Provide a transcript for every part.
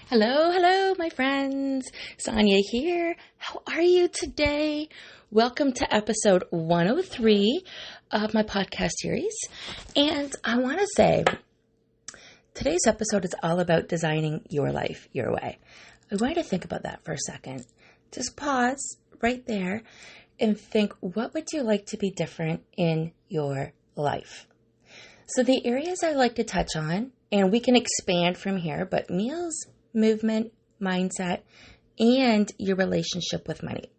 Hello, hello, my friends. Sonia here. How are you today? Welcome to episode 103 of my podcast series. And I want to say, today's episode is all about designing your life your way. I want you to think about that for a second. Just pause right there and think, what would you like to be different in your life? So the areas I like to touch on, and we can expand from here, but meals, movement, mindset, and your relationship with money.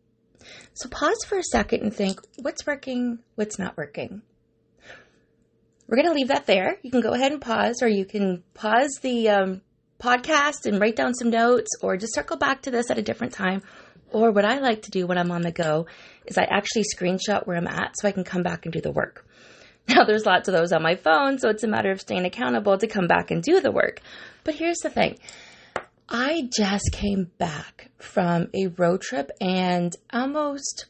So pause for a second and think, what's working, what's not working? We're going to leave that there. You can go ahead and pause, or you can pause the podcast and write down some notes, or just circle back to this at a different time. Or what I like to do when I'm on the go is I actually screenshot where I'm at so I can come back and do the work. Now, there's lots of those on my phone, so it's a matter of staying accountable to come back and do the work. But here's the thing. I just came back from a road trip and almost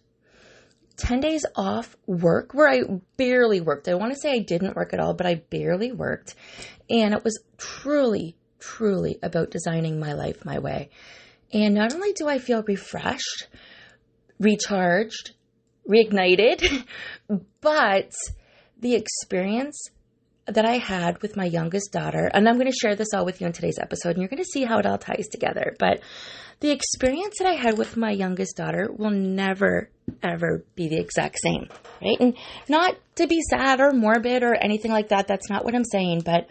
10 days off work where I barely worked. I want to say I didn't work at all, but I barely worked. And it was truly, truly about designing my life my way. And not only do I feel refreshed, recharged, reignited, but the experience that I had with my youngest daughter, and I'm going to share this all with you in today's episode, and you're going to see how it all ties together. But the experience that I had with my youngest daughter will never, ever be the exact same, right? And not to be sad or morbid or anything like that. That's not what I'm saying. But,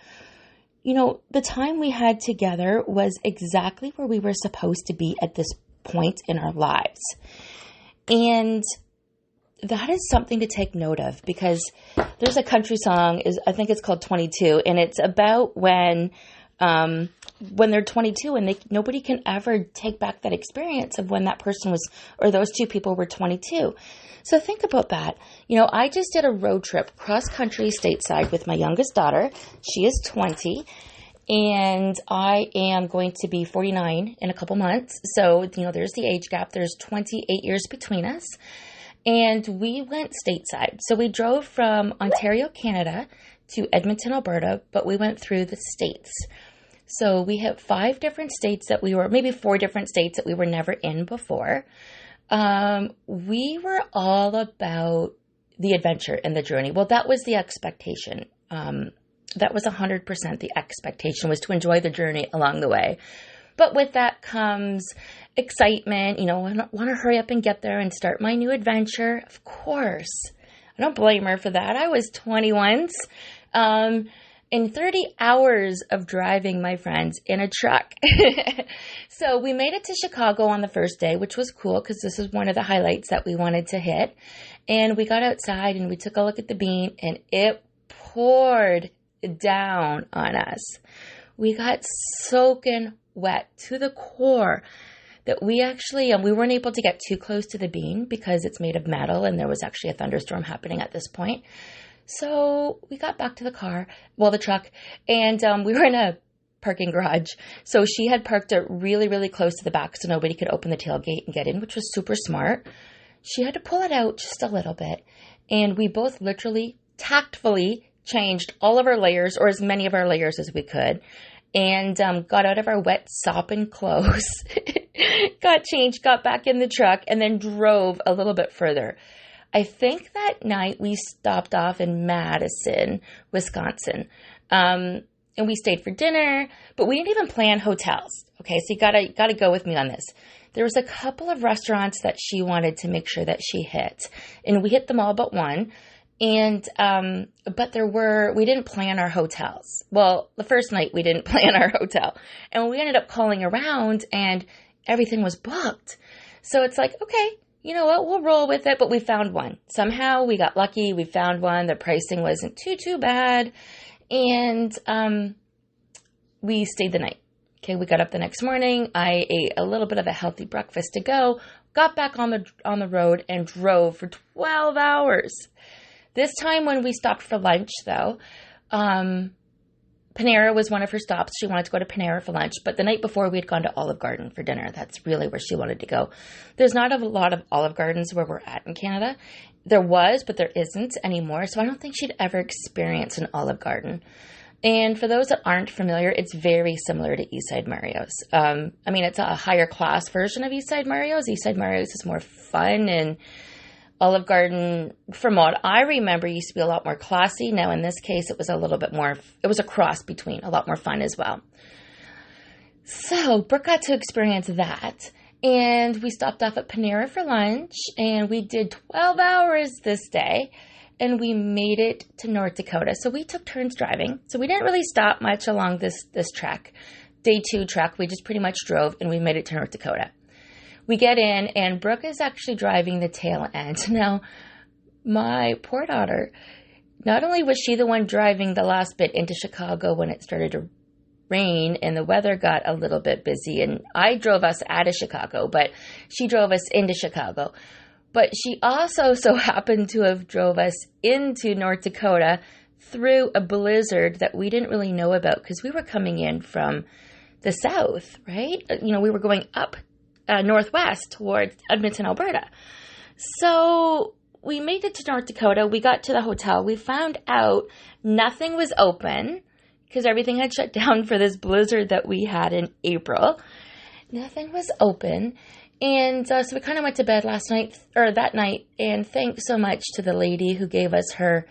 you know, the time we had together was exactly where we were supposed to be at this point in our lives. And that is something to take note of, because there's a country song, I think it's called 22, and it's about when they're 22 and nobody can ever take back that experience of when that person was, or those two people were 22. So think about that. You know, I just did a road trip cross country stateside with my youngest daughter. She is 20. And I am going to be 49 in a couple months. So, you know, there's the age gap. There's 28 years between us. And we went stateside. So we drove from Ontario, Canada to Edmonton, Alberta, but we went through the states. So we hit 5 different states maybe 4 different states that we were never in before. We were all about the adventure and the journey. Well, that was the expectation. That was 100% the expectation, was to enjoy the journey along the way. But with that comes excitement. You know, I want to hurry up and get there and start my new adventure. Of course. I don't blame her for that. I was 20 once. In 30 hours of driving, my friends, in a truck. So we made it to Chicago on the first day, which was cool because this is one of the highlights that we wanted to hit. And we got outside and we took a look at the bean, and it poured down on us. We got soaking wet to the core that we weren't able to get too close to the bean because it's made of metal and there was actually a thunderstorm happening at this point. So we got back to the truck, and we were in a parking garage. So she had parked it really, really close to the back so nobody could open the tailgate and get in, which was super smart. She had to pull it out just a little bit, and we both literally tactfully changed all of our layers, or as many of our layers as we could, and got out of our wet, sopping clothes, got changed, got back in the truck, and then drove a little bit further. I think that night we stopped off in Madison, Wisconsin, and we stayed for dinner, but we didn't even plan hotels. Okay, so you gotta go with me on this. There was a couple of restaurants that she wanted to make sure that she hit, and we hit them all but one. And, but we didn't plan our hotels. Well, the first night we didn't plan our hotel, and we ended up calling around and everything was booked. So it's like, okay, you know what, we'll roll with it. But we found one. Somehow we got lucky. We found one. The pricing wasn't too bad. And, we stayed the night. Okay. We got up the next morning. I ate a little bit of a healthy breakfast to go, got back on the road and drove for 12 hours. This time when we stopped for lunch, though, Panera was one of her stops. She wanted to go to Panera for lunch. But the night before, we had gone to Olive Garden for dinner. That's really where she wanted to go. There's not a lot of Olive Gardens where we're at in Canada. There was, but there isn't anymore. So I don't think she'd ever experience an Olive Garden. And for those that aren't familiar, it's very similar to Eastside Mario's. It's a higher class version of Eastside Mario's. Eastside Mario's is more fun, and Olive Garden, from what I remember, used to be a lot more classy. Now, in this case, it was a little bit more, it was a cross between, a lot more fun as well. So Brooke got to experience that. And we stopped off at Panera for lunch, and we did 12 hours this day. And we made it to North Dakota. So we took turns driving. So we didn't really stop much along this trek. Day 2 trek, we just pretty much drove, and we made it to North Dakota. We get in, and Brooke is actually driving the tail end. Now, my poor daughter, not only was she the one driving the last bit into Chicago when it started to rain and the weather got a little bit busy, and I drove us out of Chicago, but she drove us into Chicago. But she also so happened to have drove us into North Dakota through a blizzard that we didn't really know about because we were coming in from the south, right? We were going up northwest towards Edmonton, Alberta. So we made it to North Dakota. We got to the hotel. We found out nothing was open because everything had shut down for this blizzard that we had in April. Nothing was open. And so we kind of went to bed that night, and thanks so much to the lady who gave us her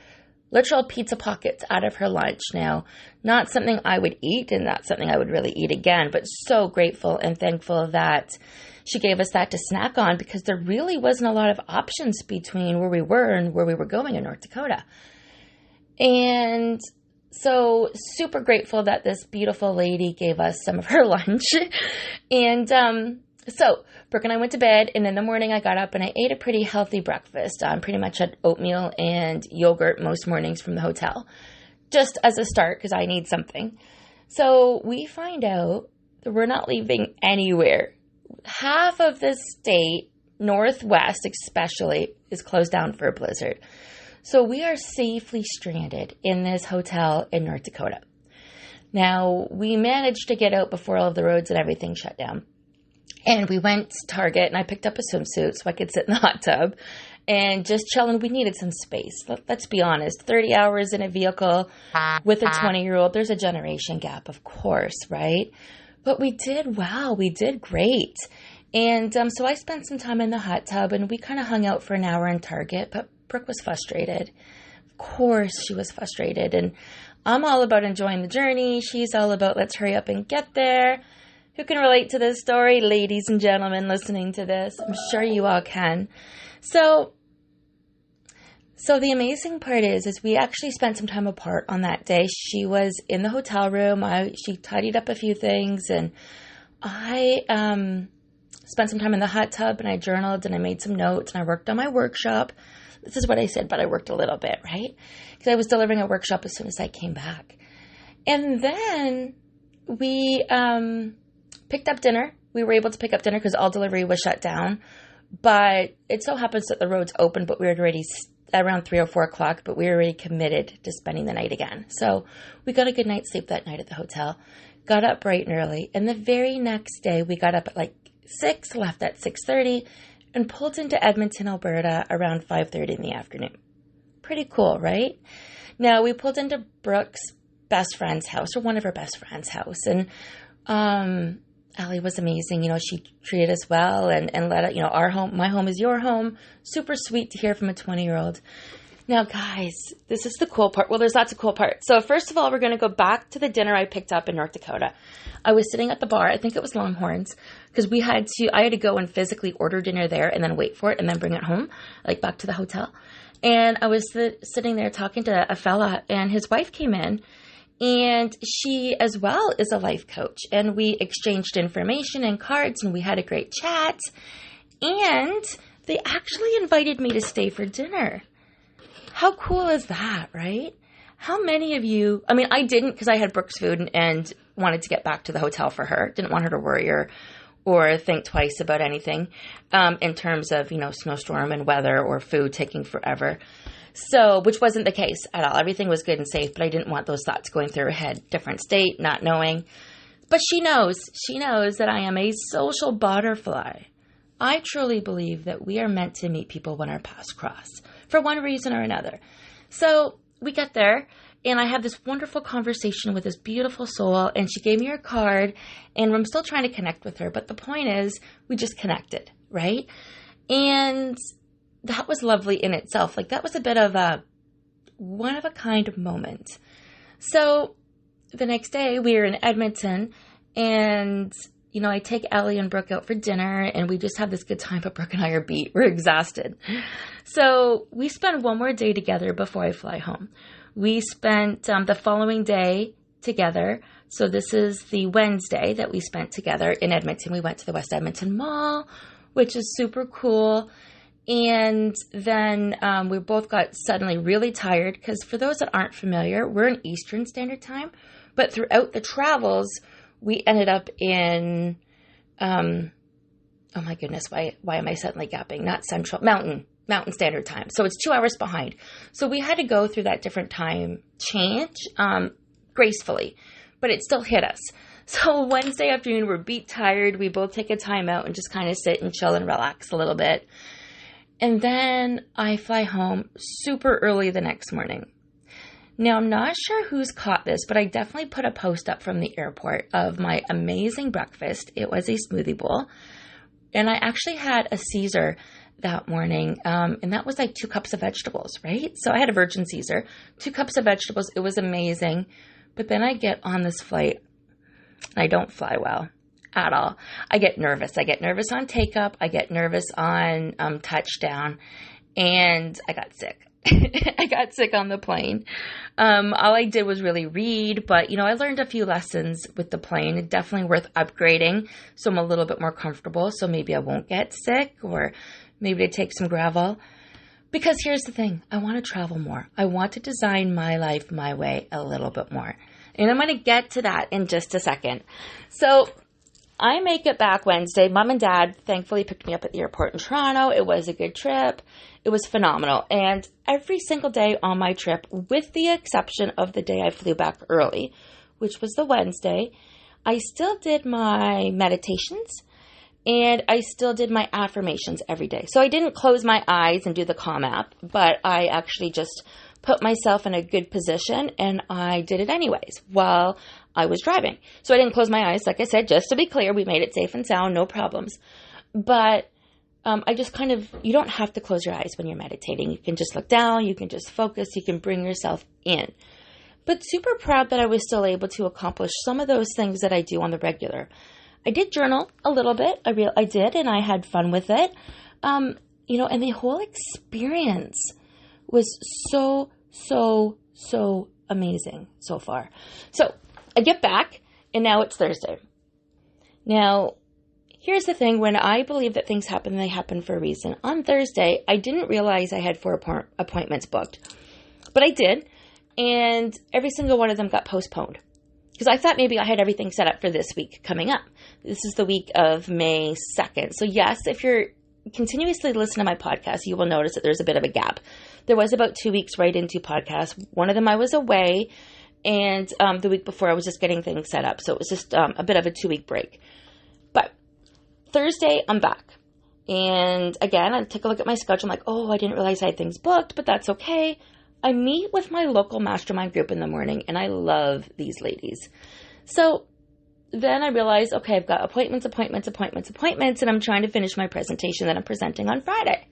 literal pizza pockets out of her lunch. Now, not something I would eat and not something I would really eat again, but so grateful and thankful that she gave us that to snack on because there really wasn't a lot of options between where we were and where we were going in North Dakota. And so super grateful that this beautiful lady gave us some of her lunch. And so Brooke and I went to bed, and in the morning I got up and I ate a pretty healthy breakfast. Pretty much had oatmeal and yogurt most mornings from the hotel, just as a start because I need something. So we find out that we're not leaving anywhere. Half of the state, Northwest especially, is closed down for a blizzard. So we are safely stranded in this hotel in North Dakota. Now, we managed to get out before all of the roads and everything shut down. And we went to Target, and I picked up a swimsuit so I could sit in the hot tub and just chill. And we needed some space. Let's be honest. 30 hours in a vehicle with a 20-year-old, there's a generation gap, of course, right? But we did well. We did great. And so I spent some time in the hot tub, and we kind of hung out for an hour in Target. But Brooke was frustrated. Of course, she was frustrated. And I'm all about enjoying the journey. She's all about let's hurry up and get there. Who can relate to this story? Ladies and gentlemen listening to this. I'm sure you all can. So the amazing part is we actually spent some time apart on that day. She was in the hotel room. She tidied up a few things, and I spent some time in the hot tub, and I journaled, and I made some notes, and I worked on my workshop. This is what I said, but I worked a little bit, right? Because I was delivering a workshop as soon as I came back. And then we picked up dinner. We were able to pick up dinner because all delivery was shut down. But it so happens that the roads opened, but we were already around 3 or 4 o'clock, but we were already committed to spending the night again. So we got a good night's sleep that night at the hotel, got up bright and early. And the very next day, we got up at 6, left at 6:30, and pulled into Edmonton, Alberta around 5:30 in the afternoon. Pretty cool, right? Now, we pulled into Brooke's best friend's house, or one of her best friend's house, and Allie was amazing. She treated us well and let it, our home, my home is your home. Super sweet to hear from a 20-year-old. Now, guys, this is the cool part. Well, there's lots of cool parts. So first of all, we're going to go back to the dinner I picked up in North Dakota. I was sitting at the bar. I think it was Longhorns, because I had to go and physically order dinner there and then wait for it and then bring it home, back to the hotel. And I was sitting there talking to a fella, and his wife came in. And she, as well, is a life coach. And we exchanged information and cards, and we had a great chat. And they actually invited me to stay for dinner. How cool is that, right? How many of you, I didn't because I had Brooke's food and wanted to get back to the hotel for her. Didn't want her to worry or think twice about anything in terms of, snowstorm and weather or food taking forever. So, which wasn't the case at all. Everything was good and safe, but I didn't want those thoughts going through her head. Different state, not knowing. But she knows that I am a social butterfly. I truly believe that we are meant to meet people when our paths cross, for one reason or another. So we get there, And I had this wonderful conversation with this beautiful soul, and she gave me her card, and I'm still trying to connect with her. But the point is, we just connected, right? And that was lovely in itself. Like, that was a bit of a one-of-a-kind moment. So the next day, we were in Edmonton, and, you know, I take Ellie and Brooke out for dinner, and we just have this good time, but Brooke and I are beat. We're exhausted. So we spend one more day together before I fly home. We spent the following day together. So this is the Wednesday that we spent together in Edmonton. We went to the West Edmonton Mall, which is super cool. And then we both got suddenly really tired because for those that aren't familiar, we're in Eastern Standard Time. But throughout the travels, we ended up in, oh my goodness, why am I suddenly gapping? Not Central, Mountain Standard Time. So it's 2 hours behind. So we had to go through that different time change gracefully, but it still hit us. So Wednesday afternoon, we're beat tired. We both take a time out and just kind of sit and chill and relax a little bit. And then I fly home super early the next morning. Now, I'm not sure who's caught this, but I definitely put a post up from the airport of my amazing breakfast. It was a smoothie bowl. And I actually had a Caesar that morning, and that was like 2 cups of vegetables, right? So I had a virgin Caesar, 2 cups of vegetables. It was amazing. But then I get on this flight, and I don't fly well at all. I get nervous. I get nervous on take-up. I get nervous on touchdown, and I got sick. I got sick on the plane. All I did was really read, but, you know, I learned a few lessons with the plane. It's definitely worth upgrading, so I'm a little bit more comfortable, so maybe I won't get sick, or maybe to take some gravel. Because here's the thing. I want to travel more. I want to design my life my way a little bit more. And I'm going to get to that in just a second. So I make it back Wednesday. Mom and Dad thankfully picked me up at the airport in Toronto. It was a good trip. It was phenomenal. And every single day on my trip, with the exception of the day I flew back early, which was the Wednesday, I still did my meditations and I still did my affirmations every day. So I didn't close my eyes and do the Calm app, but I actually just put myself in a good position and I did it anyways while I was driving. So I didn't close my eyes. Like I said, just to be clear, we made it safe and sound, no problems. But I just you don't have to close your eyes when you're meditating. You can just look down, you can just focus, you can bring yourself in. But super proud that I was still able to accomplish some of those things that I do on the regular. I did journal a little bit. I did, and I had fun with it. You know, and the whole experience was so amazing so far. So I get back, and now it's Thursday. Now, here's the thing. When I believe that things happen, they happen for a reason. On Thursday, I didn't realize I had 4 appointments booked, but I did, and every single one of them got postponed because I thought maybe I had everything set up for this week coming up. This is the week of May 2nd. So yes, if you're continuously listening to my podcast, you will notice that there's a bit of a gap. There was about 2 weeks right into podcast. One of them I was away, and the week before I was just getting things set up. So it was just a bit of a 2-week break. But Thursday, I'm back. And again, I take a look at my schedule. I'm like, oh, I didn't realize I had things booked, but that's okay. I meet with my local mastermind group in the morning, and I love these ladies. So then I realized, okay, I've got appointments, and I'm trying to finish my presentation that I'm presenting on Friday.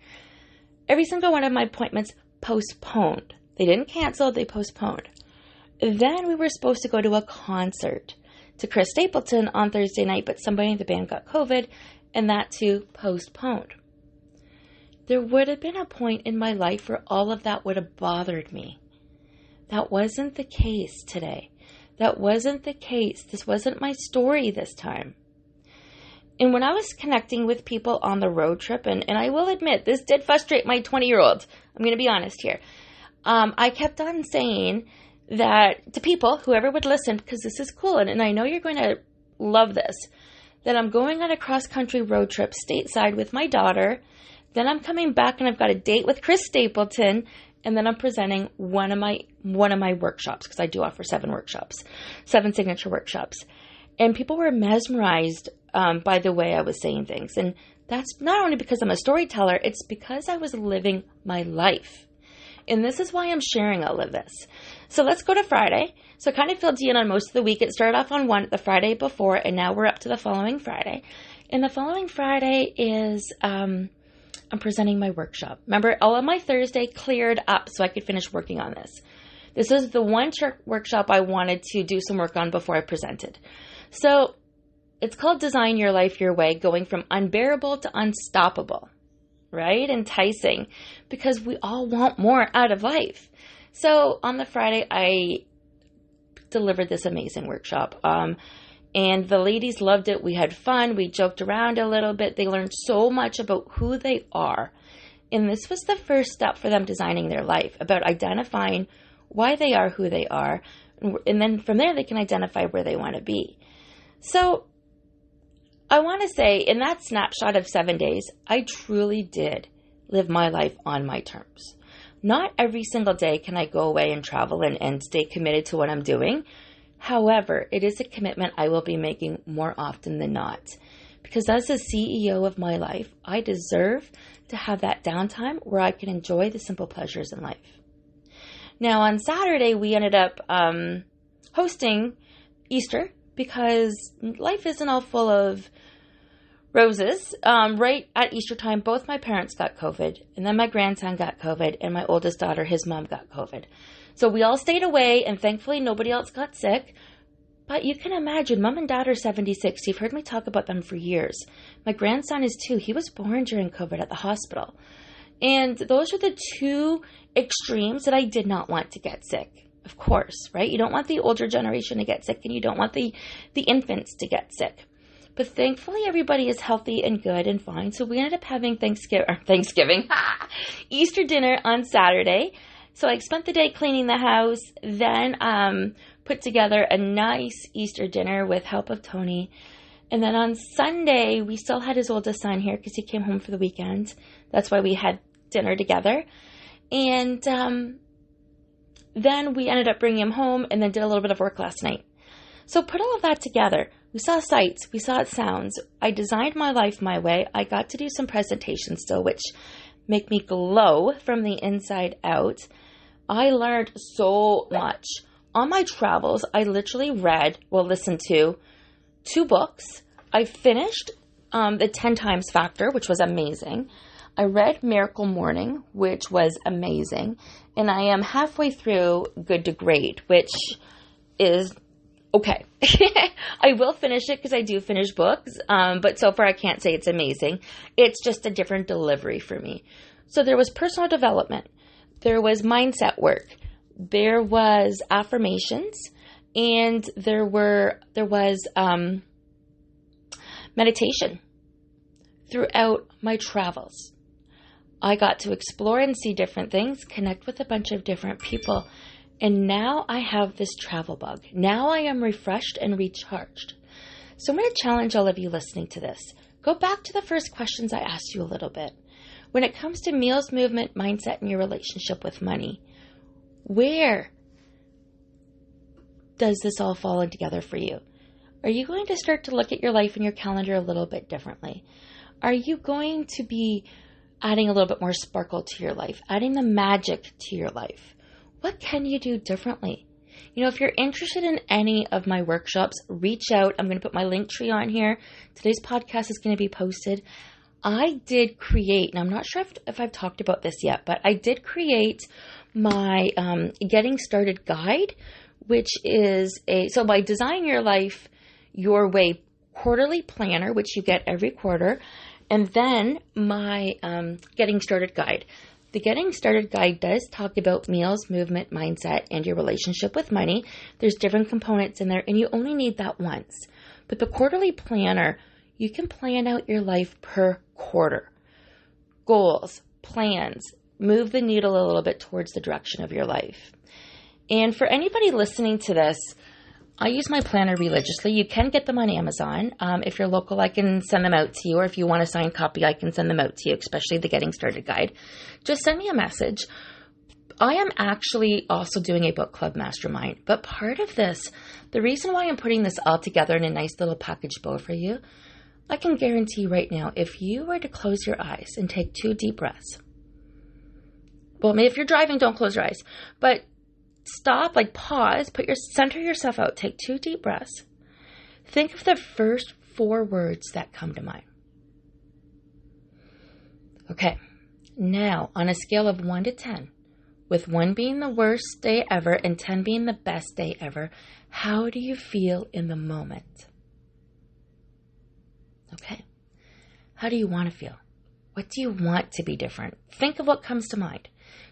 Every single one of my appointments postponed. They didn't cancel, they postponed. Then we were supposed to go to a concert to Chris Stapleton on Thursday night, but somebody in the band got COVID, and that too postponed. There would have been a point in my life where all of that would have bothered me. That wasn't the case today. That wasn't the case. This wasn't my story this time. And when I was connecting with people on the road trip, and I will admit, this did frustrate my 20-year-old. I'm going to be honest here. I kept on saying that to people, whoever would listen, because this is cool, and I know you're going to love this, that I'm going on a cross-country road trip stateside with my daughter. Then I'm coming back and I've got a date with Chris Stapleton, and then I'm presenting one of my workshops, because I do offer 7 signature workshops. And people were mesmerized by the way I was saying things. And that's not only because I'm a storyteller, it's because I was living my life. And this is why I'm sharing all of this. So let's go to Friday. So I kind of filled you in on most of the week. It started off on the Friday before, and now we're up to the following Friday. And the following Friday is I'm presenting my workshop. Remember, all of my Thursday cleared up so I could finish working on this. This is the one workshop I wanted to do some work on before I presented. So it's called Design Your Life Your Way, going from unbearable to unstoppable, right? Enticing, because we all want more out of life. So on the Friday, I delivered this amazing workshop. And the ladies loved it. We had fun. We joked around a little bit. They learned so much about who they are. And this was the first step for them designing their life, about identifying why they are who they are. And then from there, they can identify where they want to be. So I want to say, in that snapshot of 7 days, I truly did live my life on my terms. Not every single day can I go away and travel and stay committed to what I'm doing. However, it is a commitment I will be making more often than not. Because as the CEO of my life, I deserve to have that downtime where I can enjoy the simple pleasures in life. Now, on Saturday, we ended up hosting Easter because life isn't all full of roses. Right at Easter time, both my parents got COVID, and then my grandson got COVID, and my oldest daughter, his mom, got COVID. So we all stayed away, and thankfully nobody else got sick. But you can imagine, Mom and Dad are 76. You've heard me talk about them for years. My grandson is 2. He was born during COVID at the hospital. And those are the two extremes that I did not want to get sick. Of course, right? You don't want the older generation to get sick, and you don't want the infants to get sick. But thankfully, everybody is healthy and good and fine. So we ended up having Easter dinner on Saturday. So I spent the day cleaning the house, then put together a nice Easter dinner with help of Tony. And then on Sunday, we still had his oldest son here because he came home for the weekend. That's why we had dinner together. And then we ended up bringing him home and then did a little bit of work last night. So put all of that together. We saw sights. We saw sounds. I designed my life my way. I got to do some presentations still, which make me glow from the inside out. I learned so much. On my travels, I literally listened to 2 books. I finished the 10 Times Factor, which was amazing. I read Miracle Morning, which was amazing. And I am halfway through Good to Great, which is okay. I will finish it because I do finish books. But so far I can't say it's amazing. It's just a different delivery for me. So there was personal development. There was mindset work. There was affirmations. And there was meditation throughout my travels. I got to explore and see different things, connect with a bunch of different people. And now I have this travel bug. Now I am refreshed and recharged. So I'm going to challenge all of you listening to this. Go back to the first questions I asked you a little bit. When it comes to meals, movement, mindset, and your relationship with money, where does this all fall in together for you? Are you going to start to look at your life and your calendar a little bit differently? Are you going to be adding a little bit more sparkle to your life, adding the magic to your life? What can you do differently? You know, if you're interested in any of my workshops, reach out. I'm going to put my link tree on here. Today's podcast is going to be posted. I did create, and I'm not sure if I've talked about this yet, but I did create my Getting Started Guide, which is my Design Your Life Your Way quarterly planner, which you get every quarter, and then my Getting Started Guide. The Getting Started Guide does talk about meals, movement, mindset, and your relationship with money. There's different components in there, and you only need that once. But the quarterly planner, you can plan out your life per quarter. Goals, plans, move the needle a little bit towards the direction of your life. And for anybody listening to this, I use my planner religiously. You can get them on Amazon. If you're local, I can send them out to you. Or if you want a signed copy, I can send them out to you, especially the Getting Started Guide. Just send me a message. I am actually also doing a book club mastermind. But part of this, the reason why I'm putting this all together in a nice little package bow for you, I can guarantee right now, if you were to close your eyes and take 2 deep breaths, well, maybe if you're driving, don't close your eyes, but stop, like pause, center yourself out, take 2 deep breaths. Think of the first 4 words that come to mind. Okay, now on a scale of 1 to 10, with 1 being the worst day ever and 10 being the best day ever, how do you feel in the moment? Okay, how do you want to feel? What do you want to be different? Think of what comes to mind.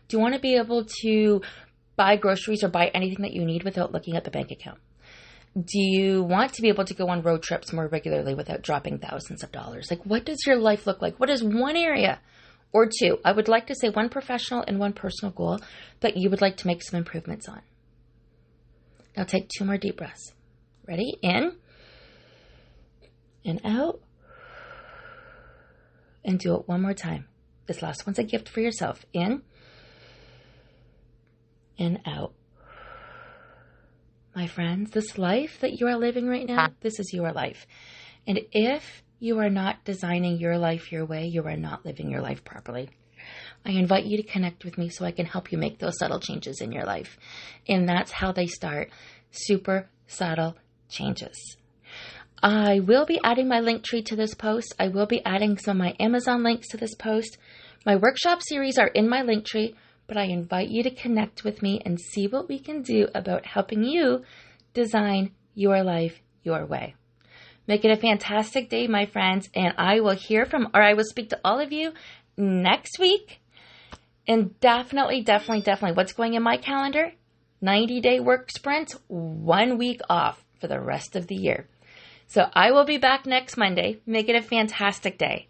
Do you want to be able to buy groceries or buy anything that you need without looking at the bank account? Do you want to be able to go on road trips more regularly without dropping thousands of dollars? Like, what does your life look like? What is one area or 2? I would like to say 1 professional and 1 personal goal that you would like to make some improvements on. Now take 2 more deep breaths. Ready? In and out. And do it 1 more time. This last one's a gift for yourself. In and out. My friends, this life that you are living right now, this is your life. And if you are not designing your life your way, you are not living your life properly. I invite you to connect with me so I can help you make those subtle changes in your life. And that's how they start. Super subtle changes. I will be adding my link tree to this post. I will be adding some of my Amazon links to this post. My workshop series are in my link tree, but I invite you to connect with me and see what we can do about helping you design your life your way. Make it a fantastic day, my friends, and I will speak to all of you next week. And definitely, what's going in my calendar? 90-day work sprints, 1 week off for the rest of the year. So I will be back next Monday. Make it a fantastic day.